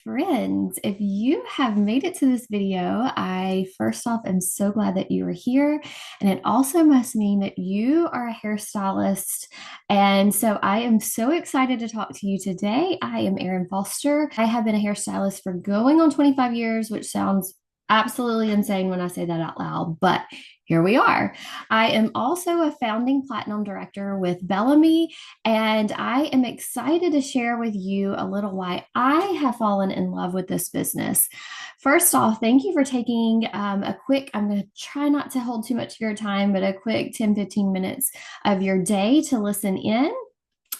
Friends, if you have made it to this video, I first off am so glad that you are here. And it also must mean that you are a hairstylist. And so I am so excited to talk to you today. I am Erin Foster. I have been a hairstylist for going on 25 years, which sounds absolutely insane when I say that out loud, but here we are. I am also a founding platinum director with Bellame, and I am excited to share with you a little why I have fallen in love with this business. First off, thank you for taking I'm going to try not to hold too much of your time, but a quick 10-15 minutes of your day to listen in.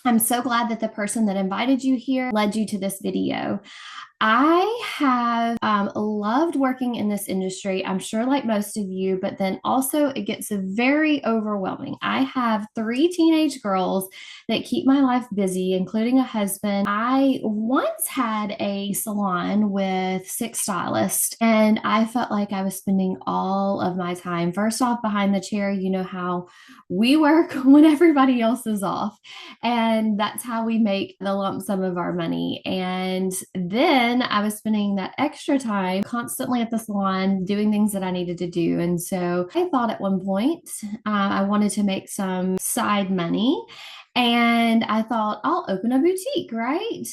I'm so glad that the person that invited you here led you to this video. I have loved working in this industry, I'm sure like most of you, but then also it gets very overwhelming. I have three teenage girls that keep my life busy, including a husband. I once had a salon with six stylists, and I felt like I was spending all of my time, first off, behind the chair. You know how we work when everybody else is off. And that's how we make the lump sum of our money. And then I was spending that extra time constantly at the salon doing things that I needed to do. And so I thought at one point I wanted to make some side money. And I thought, I'll open a boutique, right?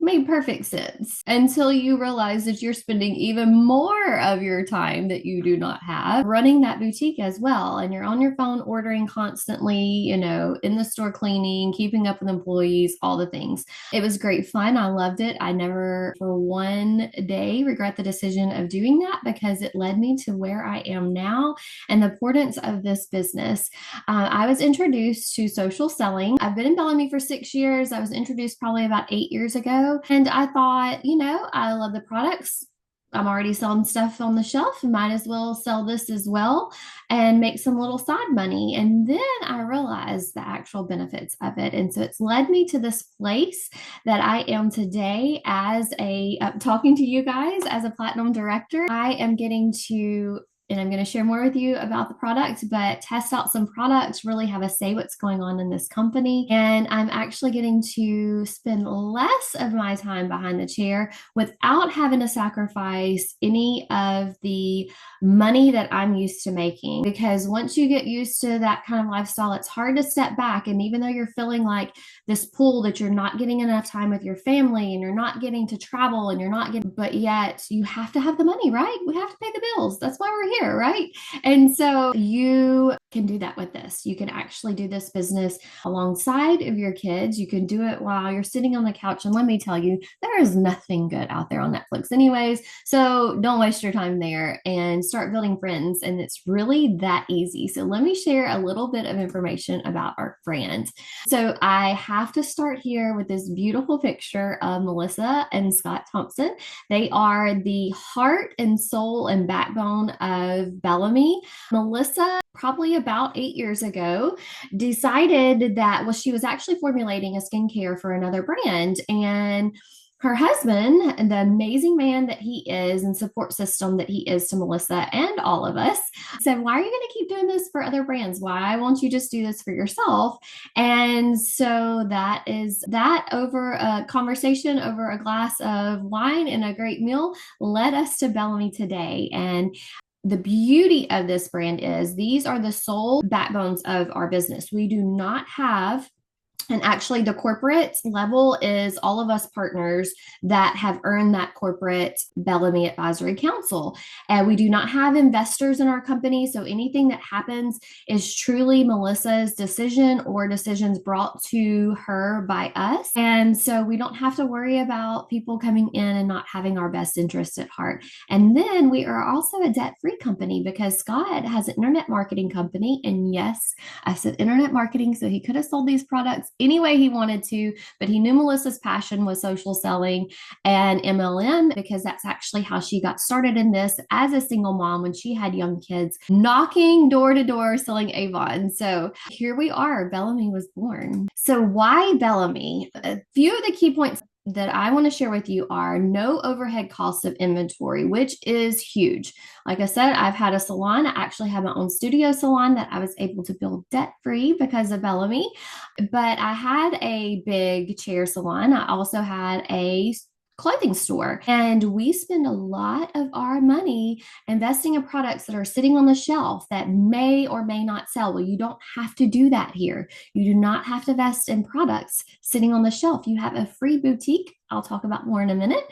Made perfect sense until you realize that you're spending even more of your time that you do not have running that boutique as well. And you're on your phone ordering constantly, in the store cleaning, keeping up with employees, all the things. It was great fun. I loved it. I never for one day regret the decision of doing that because it led me to where I am now and the importance of this business. I was introduced to social selling. I've been in Bellamy for 6 years. I was introduced probably about 8 years ago. And I thought, I love the products. I'm already selling stuff on the shelf. Might as well sell this as well and make some little side money. And then I realized the actual benefits of it. And so it's led me to this place that I am today as talking to you guys as a platinum director. I am getting to and I'm going to share more with you about the product, but test out some products, really have a say what's going on in this company. And I'm actually getting to spend less of my time behind the chair without having to sacrifice any of the money that I'm used to making. Because once you get used to that kind of lifestyle, it's hard to step back. And even though you're feeling like this pull that you're not getting enough time with your family and you're not getting to travel and you're not getting, but yet you have to have the money, right? We have to pay the bills. That's why we're here, right? And so you can do that with this. You can actually do this business alongside of your kids. You can do it while you're sitting on the couch. And let me tell you, there is nothing good out there on Netflix anyways. So don't waste your time there and start building friends. And it's really that easy. So let me share a little bit of information about our brand. So I have to start here with this beautiful picture of Melissa and Scott Thompson. They are the heart and soul and backbone of Bellamy. Melissa, probably about 8 years ago, decided that, well, she was actually formulating a skincare for another brand. And her husband, the amazing man that he is and support system that he is to Melissa and all of us, said, why are you going to keep doing this for other brands? Why won't you just do this for yourself? And so that is that over a conversation over a glass of wine and a great meal led us to Bellamy today. And the beauty of this brand is these are the sole backbones of our business. We do not have and actually, the corporate level is all of us partners that have earned that corporate Bellamy Advisory Council. And we do not have investors in our company. So anything that happens is truly Melissa's decision or decisions brought to her by us. And so we don't have to worry about people coming in and not having our best interests at heart. And then we are also a debt-free company because Scott has an internet marketing company. And yes, I said internet marketing, so he could have sold these products any way he wanted to, but he knew Melissa's passion was social selling and MLM because that's actually how she got started in this as a single mom when she had young kids, knocking door to door selling Avon. So here we are, Bellamy was born. So why Bellamy? A few of the key points that I want to share with you are no overhead costs of inventory, which is huge. Like I said, I've had a salon. I actually have my own studio salon that I was able to build debt-free because of Bellamy. But I had a big chair salon. I also had a clothing store. And we spend a lot of our money investing in products that are sitting on the shelf that may or may not sell. Well, you don't have to do that here. You do not have to invest in products sitting on the shelf. You have a free boutique. I'll talk about more in a minute.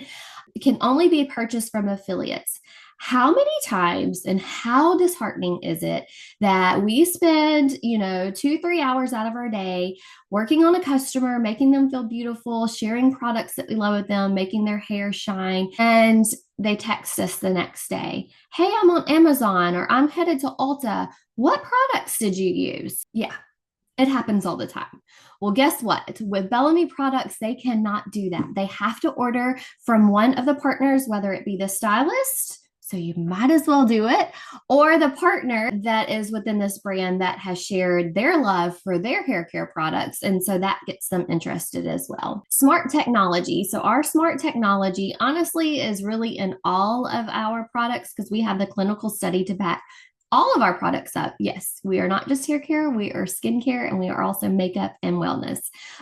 It can only be purchased from affiliates. How many times and how disheartening is it that we spend, 2, 3 hours out of our day working on a customer, making them feel beautiful, sharing products that we love with them, making their hair shine, and they text us the next day, hey, I'm on Amazon or I'm headed to Ulta. What products did you use? Yeah, it happens all the time. Well, guess what? With Bellame products, they cannot do that. They have to order from one of the partners, whether it be the stylist, so you might as well do it, or the partner that is within this brand that has shared their love for their hair care products. And so that gets them interested as well. Smart technology. So our smart technology honestly is really in all of our products because we have the clinical study to back all of our products up. Yes, we are not just hair care, we are skincare, and we are also makeup and wellness.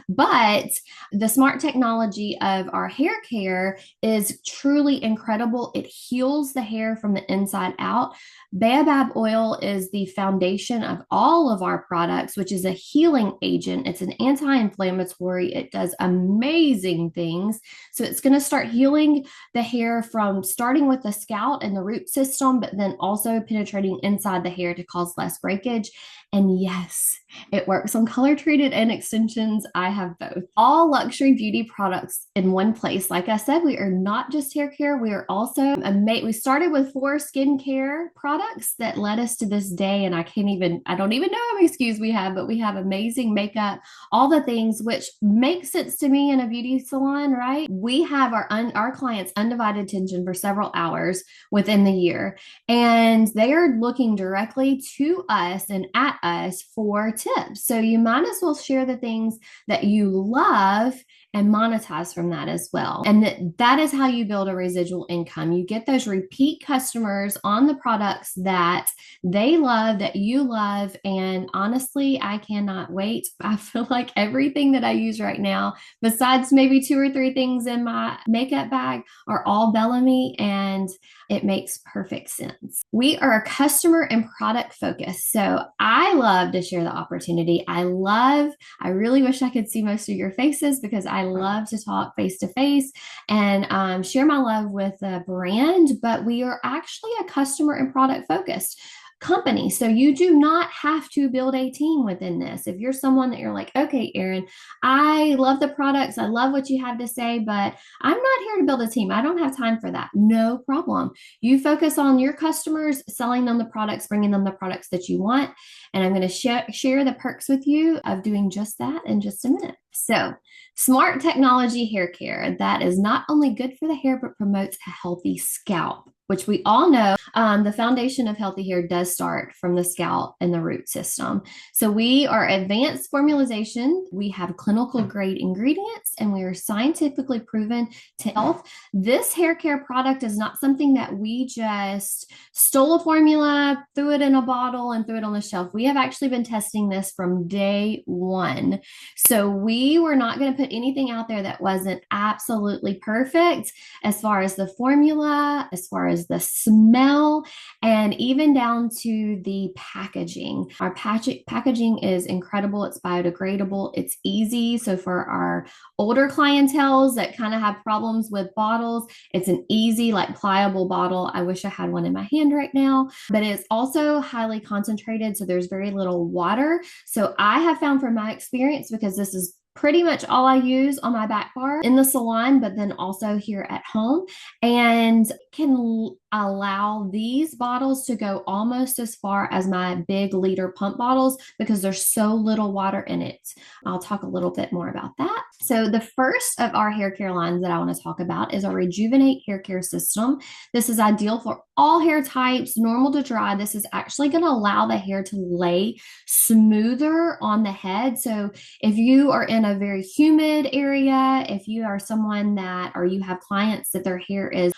But the smart technology of our hair care is truly incredible. It heals the hair from the inside out. Baobab oil is the foundation of all of our products, which is a healing agent. It's an anti-inflammatory. It does amazing things. So it's going to start healing the hair from starting with the scalp and the root system, but then also penetrating inside the hair to cause less breakage. And yes, it works on color treated and extensions. I have both. All luxury beauty products in one place. Like I said, we are not just hair care. We are also we started with 4 skincare products that led us to this day. And I don't even know how many SKUs we have, but we have amazing makeup, all the things which make sense to me in a beauty salon, right? We have our clients' undivided attention for several hours within the year. And they are looking directly to us and at us for tips. So you might as well share the things that you love and monetize from that as well. And that is how you build a residual income. You get those repeat customers on the products that they love, that you love. And honestly, I cannot wait. I feel like everything that I use right now, besides maybe 2 or 3 things in my makeup bag, are all Bellame, and it makes perfect sense. We are a customer and product focused. So I love to share the opportunity. I really wish I could see most of your faces because I love to talk face to face and share my love with the brand, but we are actually a customer and product focused company. So you do not have to build a team within this. If you're someone that you're like, okay, Erin, I love the products. I love what you have to say, but I'm not here to build a team. I don't have time for that. No problem. You focus on your customers, selling them the products, bringing them the products that you want. And I'm going to share the perks with you of doing just that in just a minute. So smart technology hair care, that is not only good for the hair, but promotes a healthy scalp, which we all know the foundation of healthy hair does start from the scalp and the root system. So we are advanced formulation. We have clinical grade ingredients, and we are scientifically proven to health. This hair care product is not something that we just stole a formula, threw it in a bottle, and threw it on the shelf. We have actually been testing this from day one. So we were not going to put anything out there that wasn't absolutely perfect as far as the formula, as far as the smell, and even down to the packaging. Our packaging is incredible. It's biodegradable. It's easy. So for our older clientels that kind of have problems with bottles, it's an easy, like pliable bottle. I wish I had one in my hand right now, but it's also highly concentrated. So there's very little water. So I have found from my experience, because this is pretty much all I use on my back bar in the salon, but then also here at home, and can allow these bottles to go almost as far as my big liter pump bottles because there's so little water in it. I'll talk a little bit more about that. So the first of our hair care lines that I want to talk about is our Rejuvenate hair care system. This is ideal for all hair types, normal to dry. This is actually going to allow the hair to lay smoother on the head. So if you are in in a very humid area, if you are someone that, or you have clients that their hair is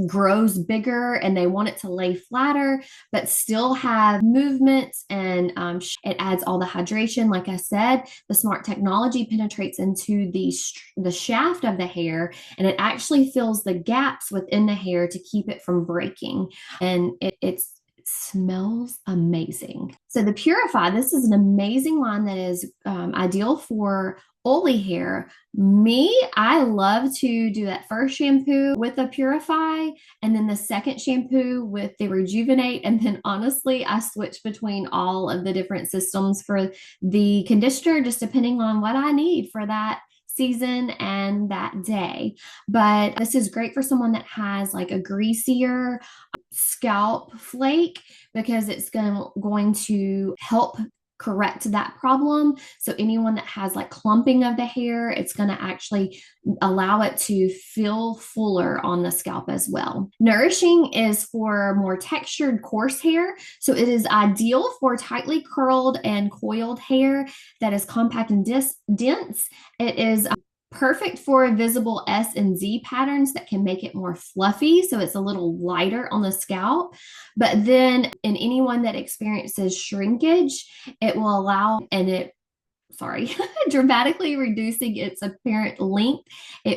grows bigger and they want it to lay flatter, but still have movements and it adds all the hydration. Like I said, the smart technology penetrates into the shaft of the hair, and it actually fills the gaps within the hair to keep it from breaking. And it smells amazing. So the Purify, this is an amazing line that is ideal for oily hair. I love to do that first shampoo with the Purify and then the second shampoo with the Rejuvenate. And then honestly, I switch between all of the different systems for the conditioner, just depending on what I need for that season and that day. But this is great for someone that has like a greasier scalp flake, because it's going to help correct that problem. So anyone that has like clumping of the hair, it's going to actually allow it to feel fuller on the scalp as well. Nourishing is for more textured, coarse hair. So it is ideal for tightly curled and coiled hair that is compact and dense. It is perfect for visible S and Z patterns that can make it more fluffy, so it's a little lighter on the scalp. But then in anyone that experiences shrinkage, it will allow, dramatically reducing its apparent length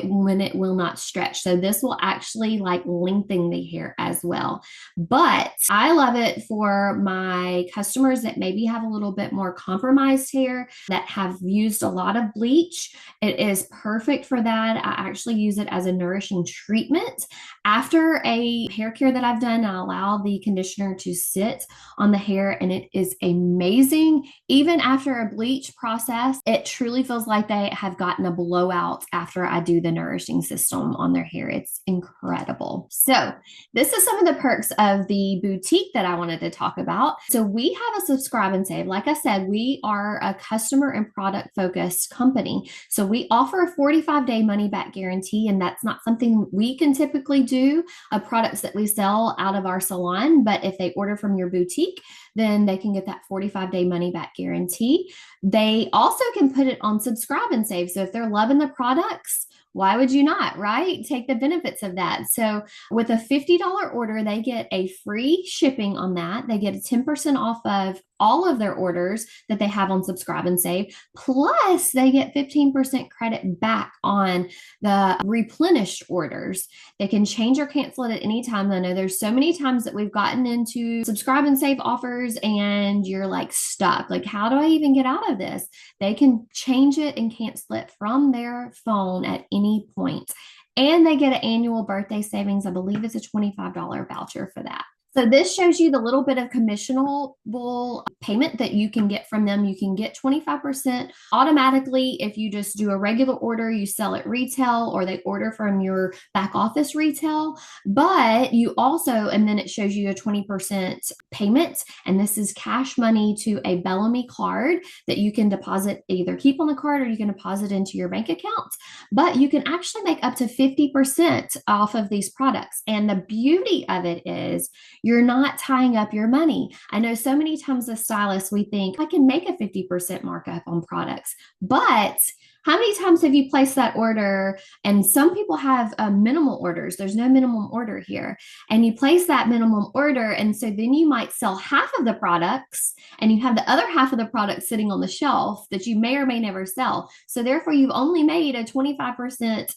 when it will not stretch. So this will actually like lengthen the hair as well. But I love it for my customers that maybe have a little bit more compromised hair, that have used a lot of bleach. It is perfect for that. I actually use it as a nourishing treatment. After a hair care that I've done, I allow the conditioner to sit on the hair, and it is amazing. Even after a bleach process, it truly feels like they have gotten a blowout after I do the nourishing system on their hair. It's incredible. So this is some of the perks of the boutique that I wanted to talk about. So we have a subscribe and save. Like I said, we are a customer and product focused company. So we offer a 45-day money back guarantee, and that's not something we can typically do of products that we sell out of our salon. But if they order from your boutique, then they can get that 45-day money back guarantee. They also can put it on subscribe and save. So if they're loving the products, why would you not, right? Take the benefits of that. So with a $50 order, they get a free shipping on that. They get a 10% off of all of their orders that they have on subscribe and save. Plus they get 15% credit back on the replenished orders. They can change or cancel it at any time. I know there's so many times that we've gotten into subscribe and save offers and you're like stuck. Like, how do I even get out of this? They can change it and cancel it from their phone at any point. And they get an annual birthday savings. I believe it's a $25 voucher for that. So this shows you the little bit of commissionable payment that you can get from them. You can get 25% automatically if you just do a regular order, you sell at retail, or they order from your back office retail. But you also, and then it shows you a 20% payment, and this is cash money to a Bellame card that you can deposit, either keep on the card or you can deposit into your bank account. But you can actually make up to 50% off of these products. And the beauty of it is, you're not tying up your money. I know so many times as stylists, we think I can make a 50% markup on products, but how many times have you placed that order? And some people have minimal orders. There's no minimum order here. And you place that minimum order. And so then you might sell half of the products and you have the other half of the products sitting on the shelf that you may or may never sell. So therefore you've only made a 25%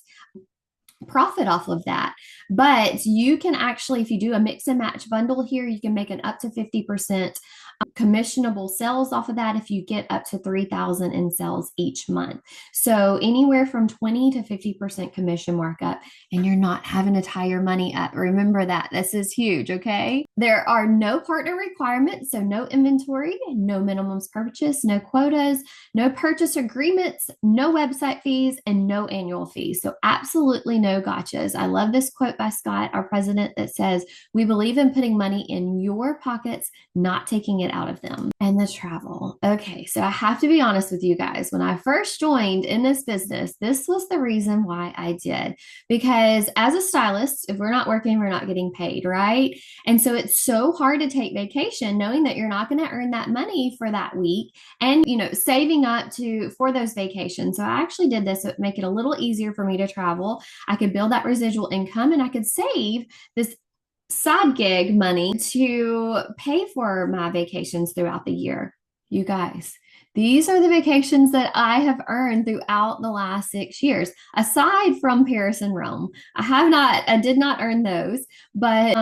profit off of that. But you can actually, if you do a mix and match bundle here, you can make an up to 50% commissionable sales off of that if you get up to 3,000 in sales each month. So anywhere from 20 to 50% commission markup, and you're not having to tie your money up. Remember that. This is huge, okay? There are no partner requirements, so no inventory, no minimums purchase, no quotas, no purchase agreements, no website fees, and no annual fees. So absolutely no gotchas. I love this quote by Scott, our president, that says, "We believe in putting money in your pockets, not taking it out of them. And the travel. Okay, so I have to be honest with you guys. When I first joined in this business, this was the reason why I did. Because as a stylist, if we're not working, we're not getting paid, right? And so it's so hard to take vacation knowing that you're not going to earn that money for that week and, saving up to for those vacations. So I actually did this to make it a little easier for me to travel. I could build that residual income and I could save this side gig money to pay for my vacations throughout the year. You guys, these are the vacations that I have earned throughout the last 6 years, aside from Paris and Rome. I did not earn those, but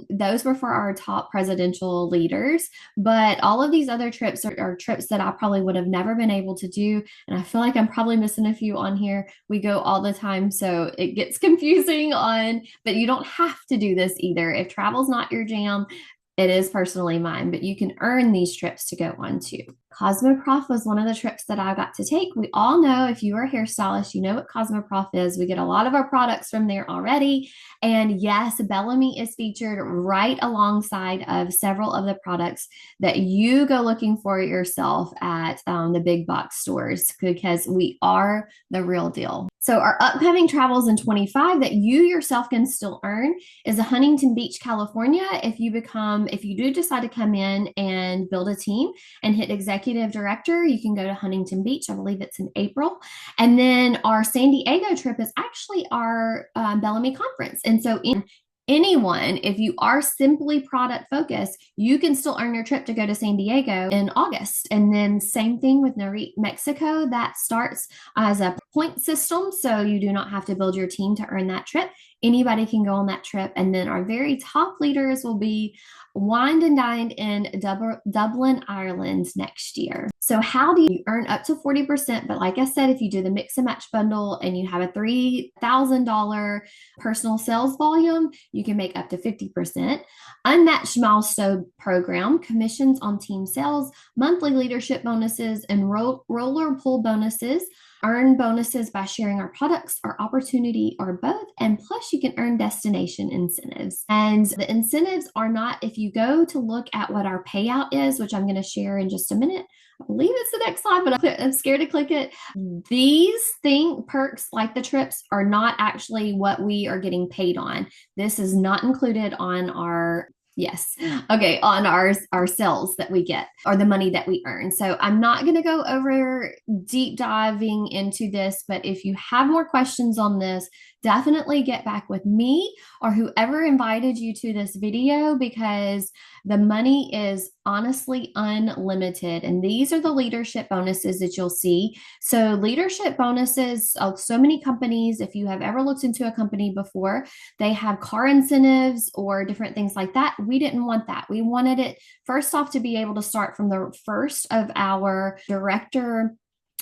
those were for our top presidential leaders. But all of these other trips are trips that I probably would have never been able to do. And I feel like I'm probably missing a few on here. We go all the time, so it gets confusing but you don't have to do this either. If travel's not your jam, it is personally mine, but you can earn these trips to go on too. Cosmoprof was one of the trips that I got to take. We all know, if you are a hairstylist, you know what Cosmoprof is. We get a lot of our products from there already. And yes, Bellame is featured right alongside of several of the products that you go looking for yourself at the big box stores, because we are the real deal. So our upcoming travels in 25 that you yourself can still earn is a Huntington Beach, California. If you do decide to come in and build a team and hit executive director, you can go to Huntington Beach. I believe it's in April. And then our San Diego trip is actually our Bellame conference. And so anyone, if you are simply product focused, you can still earn your trip to go to San Diego in August. And then same thing with Narit, Mexico. That starts as a point system, so you do not have to build your team to earn that trip. Anybody can go on that trip. And then our very top leaders will be wined and dined in Dublin, Ireland next year. So how do you earn up to 40%? But like I said, if you do the mix and match bundle and you have a $3,000 personal sales volume, you can make up to 50%. Unmatched milestone program, commissions on team sales, monthly leadership bonuses, and roller pool bonuses. Earn bonuses by sharing our products, our opportunity, or both. And plus, you can earn destination incentives. And the incentives are not, if you go to look at what our payout is, which I'm going to share in just a minute. I believe it's the next slide, but I'm scared to click it. These perks like the trips are not actually what we are getting paid on. This is not included on our on our sales that we get or the money that we earn. So I'm not going to go over deep diving into this, but if you have more questions on this, definitely get back with me or whoever invited you to this video, because the money is honestly unlimited. And these are the leadership bonuses that you'll see. So leadership bonuses, so many companies, if you have ever looked into a company before, they have car incentives or different things like that. We didn't want that. We wanted it first off to be able to start from the first of our director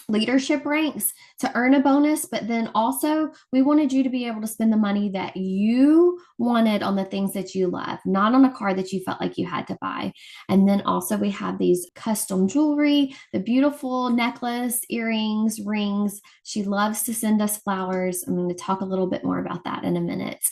leadership ranks to earn a bonus, but then also we wanted you to be able to spend the money that you wanted on the things that you love, not on a car that you felt like you had to buy. And then also we have these custom jewelry, the beautiful necklace, earrings, rings. She loves to send us flowers. I'm going to talk a little bit more about that in a minute.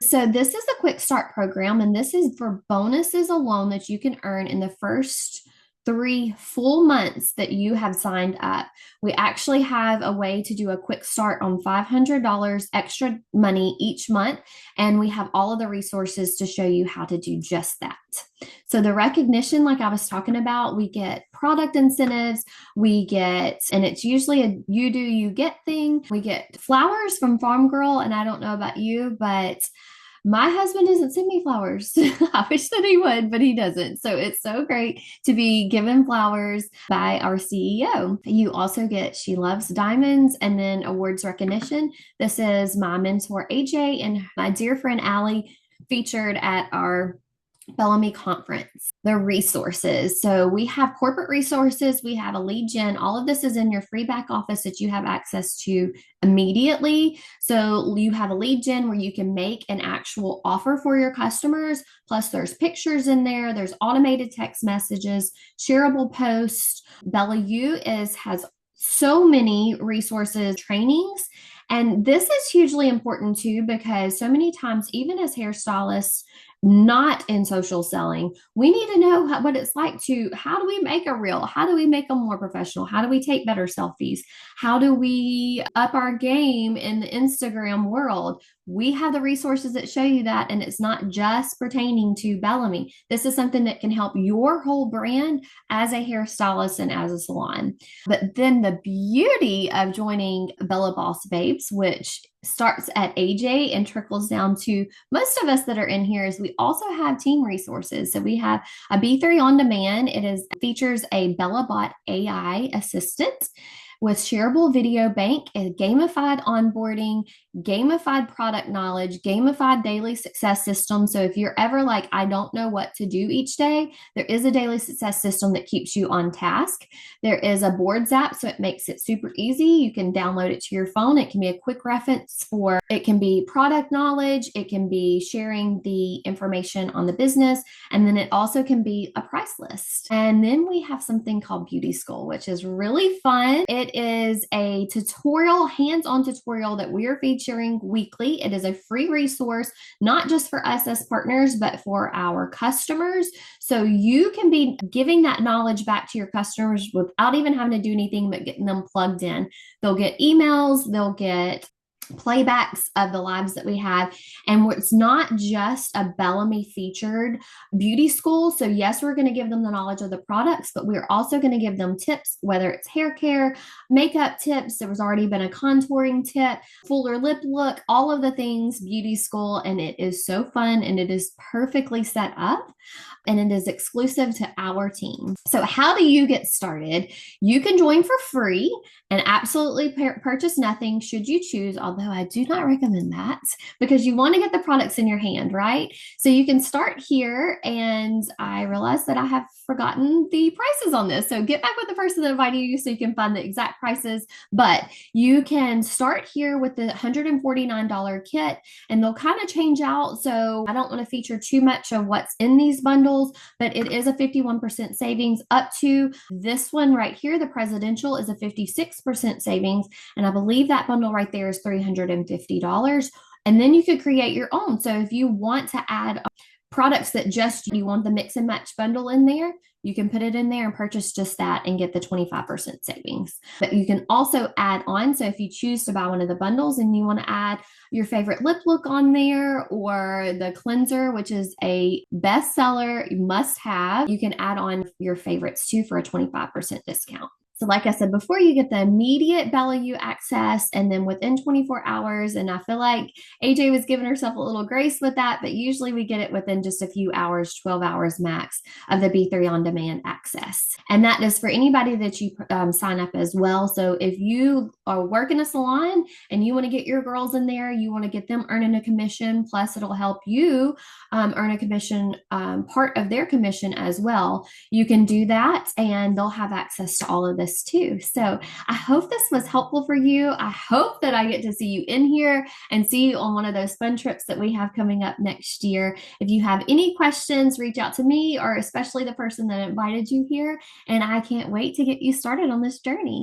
So this is a quick start program, and this is for bonuses alone that you can earn in the first 3 full months that you have signed up. We actually have a way to do a quick start on $500 extra money each month, and we have all of the resources to show you how to do just that. So the recognition, like I was talking about, we get product incentives, and it's usually a you do, you get thing. We get flowers from Farm Girl, and I don't know about you, but my husband doesn't send me flowers. I wish that he would, but he doesn't. So it's so great to be given flowers by our CEO. You also get She Loves Diamonds and then awards recognition. This is my mentor, AJ, and my dear friend, Allie, featured at our Bellame conference. The resources. So we have corporate resources. We have a lead gen. All of this is in your free back office that you have access to immediately. So you have a lead gen where you can make an actual offer for your customers. Plus there's pictures in there. There's automated text messages, shareable posts. Bellame has so many resources, trainings. And this is hugely important too, because so many times, even as hairstylists, not in social selling. We need to know what it's like to, how do we make a reel? How do we make them more professional? How do we take better selfies? How do we up our game in the Instagram world? We have the resources that show you that, and it's not just pertaining to Bellamy. This is something that can help your whole brand as a hairstylist and as a salon. But then the beauty of joining Bella Boss Babes, which starts at AJ and trickles down to most of us that are in here, is we also have team resources. So we have a B3 on demand. Features a BellaBot AI assistant with shareable video bank and gamified onboarding, gamified product knowledge, gamified daily success system. So if you're ever like, I don't know what to do each day, there is a daily success system that keeps you on task. There is a boards app, so it makes it super easy. You can download it to your phone. It can be a quick reference for, it can be product knowledge, it can be sharing the information on the business, and then it also can be a price list. And then we have something called Beauty School, which is really fun. It is a tutorial, hands-on tutorial that we are featuring weekly. It is a free resource, not just for us as partners, but for our customers. So you can be giving that knowledge back to your customers without even having to do anything but getting them plugged in. They'll get emails, they'll get playbacks of the lives that we have. And it's not just a Bellamy featured beauty school. So yes, we're going to give them the knowledge of the products, but we're also going to give them tips, whether it's hair care, makeup tips. There was already been a contouring tip, fuller lip look, all of the things beauty school. And it is so fun, and it is perfectly set up, and it is exclusive to our team. So how do you get started? You can join for free and absolutely purchase nothing should you choose, although I do not recommend that because you want to get the products in your hand, right? So you can start here, and I realized that I have forgotten the prices on this. So get back with the person that invited you so you can find the exact prices, but you can start here with the $149 kit, and they'll kind of change out. So I don't want to feature too much of what's in these bundles, but it is a 51% savings up to this one right here. The presidential is a 56% savings. And I believe that bundle right there is $350. And then you could create your own. So if you want to add products that just you want the mix and match bundle in there, you can put it in there and purchase just that and get the 25% savings. But you can also add on. So if you choose to buy one of the bundles and you want to add your favorite lip look on there, or the cleanser, which is a bestseller, must have, you can add on your favorites too for a 25% discount. So like I said before, you get the immediate Bella U access, and then within 24 hours, and I feel like AJ was giving herself a little grace with that, but usually we get it within just a few hours, 12 hours max, of the B3 on demand access. And that is for anybody that you sign up as well. So if you are working a salon and you want to get your girls in there, you want to get them earning a commission, plus it'll help you earn a commission, part of their commission as well. You can do that, and they'll have access to all of this too. So I hope this was helpful for you. I hope that I get to see you in here and see you on one of those fun trips that we have coming up next year. If you have any questions, reach out to me, or especially the person that invited you here, and I can't wait to get you started on this journey.